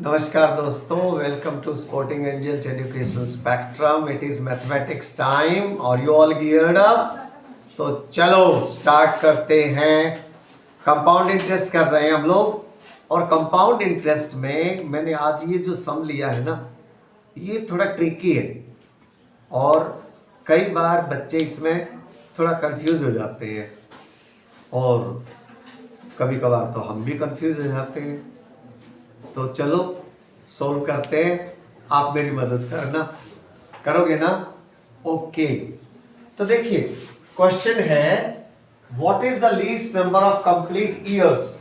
नमस्कार दोस्तों, welcome to sporting angels education spectrum. It is mathematics time और you all geared up. तो चलो स्टार्ट करते हैं। कंपाउंड इंटरेस्ट कर रहे हैं हम लोग। और कंपाउंड इंटरेस्ट में मैंने आज ये जो सम लिया है ना, ये थोड़ा ट्रिकी है और कई बार बच्चे इसमें थोड़ा कंफ्यूज हो जाते हैं और कभी कभार तो हम भी कंफ्यूज हो जाते हैं। तो चलो सोल्व करते हैं। आप मेरी मदद करना, करोगे ना? ओके। तो देखिए क्वेश्चन है, what is the least number of complete years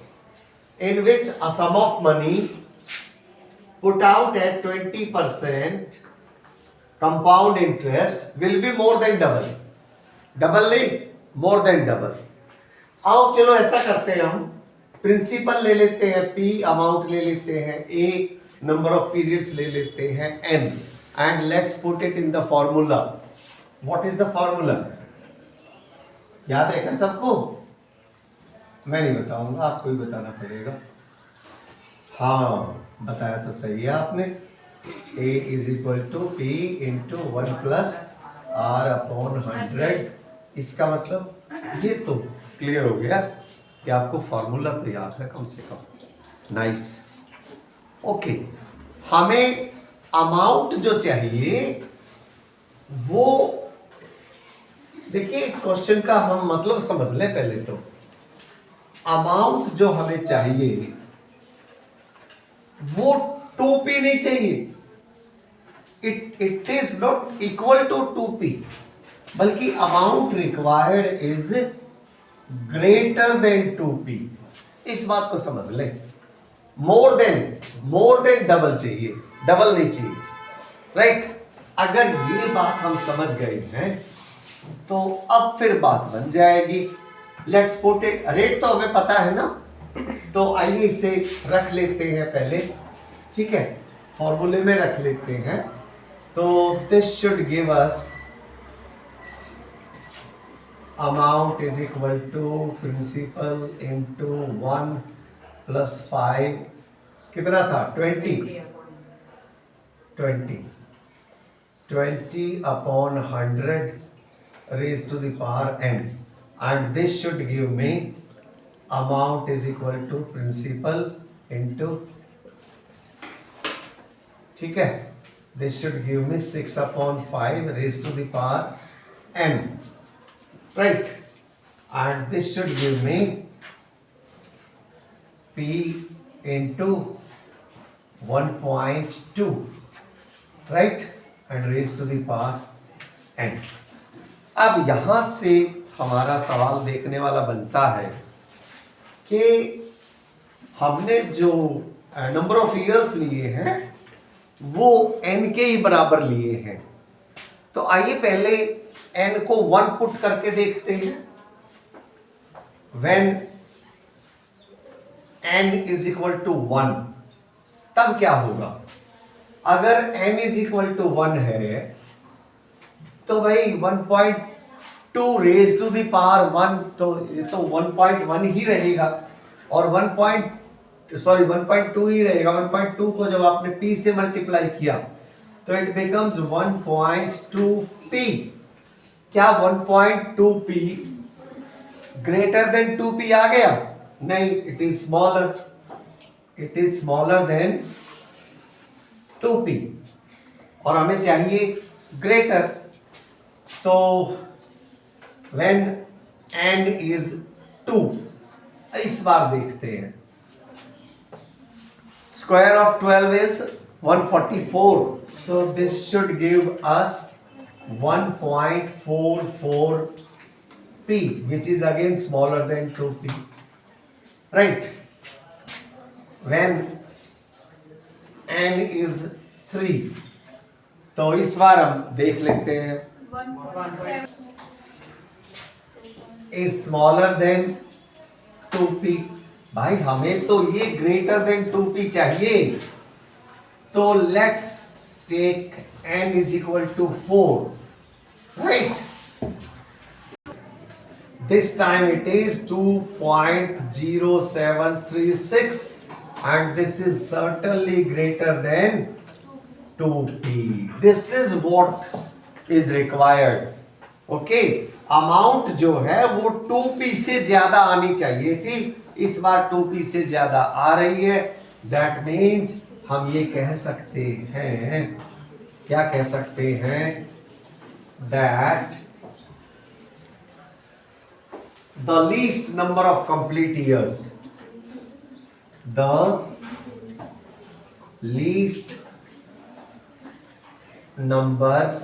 in which a sum of money put out at 20% compound interest will be more than double. Double नहीं, मोर देन डबल। आओ चलो ऐसा करते हैं, हम प्रिंसिपल ले लेते हैं P, अमाउंट ले लेते हैं A, नंबर ऑफ पीरियड्स ले लेते हैं N, and let's put it in the formula. What is the formula? याद है क्या सबको? मैं नहीं बताऊंगा, आपको ही बताना पड़ेगा। हाँ, बताया तो सही है आपने। A is equal to P into 1 plus R upon 100। इसका मतलब ये तो क्लियर हो गया कि आपको फॉर्मूला तो याद है कम से कम। नाइस। ओके, हमें अमाउंट जो चाहिए वो, देखिए इस क्वेश्चन का हम मतलब समझ लें पहले तो। अमाउंट जो हमें चाहिए वो 2p नहीं चाहिए। It is not equal to 2p, बल्कि amount required is greater than 2p। इस बात को समझ ले। मोर देन डबल चाहिए, डबल नहीं चाहिए। राइट? अगर ये बात हम समझ गए हैं तो अब फिर बात बन जाएगी। Let's put it. रेट तो हमें पता है ना, तो आइए इसे रख लेते हैं पहले। ठीक है, फॉर्मूले में रख लेते हैं। तो this should give us amount is equal to principal into 1 plus 5, कितना था? 20 upon 100 raised to the power n, and this should give me amount is equal to principal into, ठीक है, this should give me 6 upon 5 raised to the power n. Right, and this should give me P into 1.2, right, and raised to the power n. अब यहां से हमारा सवाल देखने वाला बनता है कि हमने जो नंबर ऑफ ईयर्स लिए हैं वो n के ही बराबर लिए हैं। तो आइए पहले n को 1 पुट करके देखते हैं। When n is equal to 1, तब क्या होगा? अगर n is equal to 1 है तो भाई 1.2 raised to the power 1, तो ये तो 1.1 ही रहेगा और 1.2 ही रहेगा। 1.2 को जब आपने p से मल्टीप्लाई किया तो इट बिकम्स 1.2p। क्या 1.2p ग्रेटर देन 2p आ गया? नहीं, it is smaller than 2p और हमें चाहिए ग्रेटर। तो व्हेन n इज 2, इस बार देखते हैं। Square of 12 is 144, so this should give us 1.44p, which is again smaller than 2p. Right? When n is 3, तो इस बार हम देख लेते हैं। is smaller than 2p। भाई हमें तो ये ग्रेटर देन 2p चाहिए, तो let's take n is equal to 4, right? This time it is 2.0736 and this is certainly greater than 2p. This is what is required. Okay, amount जो है वो 2p से ज्यादा आनी चाहिए थी, इस बार 2p से ज्यादा आ रही है. दैट मीन्स हम ये कह सकते हैं, क्या कह सकते हैं, that the least number of complete years, the least number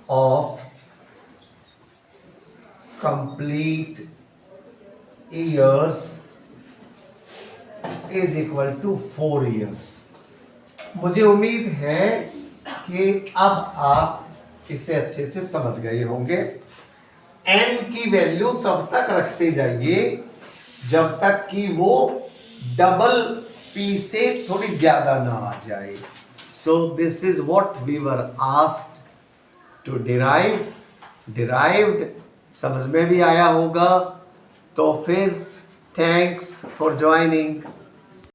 of complete years is equal to 4 years. मुझे उम्मीद है कि अब आप इसे अच्छे से समझ गए होंगे. n की वैल्यू तब तक रखते जाइए जब तक कि वो डबल p से थोड़ी ज्यादा ना आ जाए. So this is what we were asked to derive. derived समझ में भी आया होगा. तो फिर थैंक्स फॉर ज्वाइनिंग.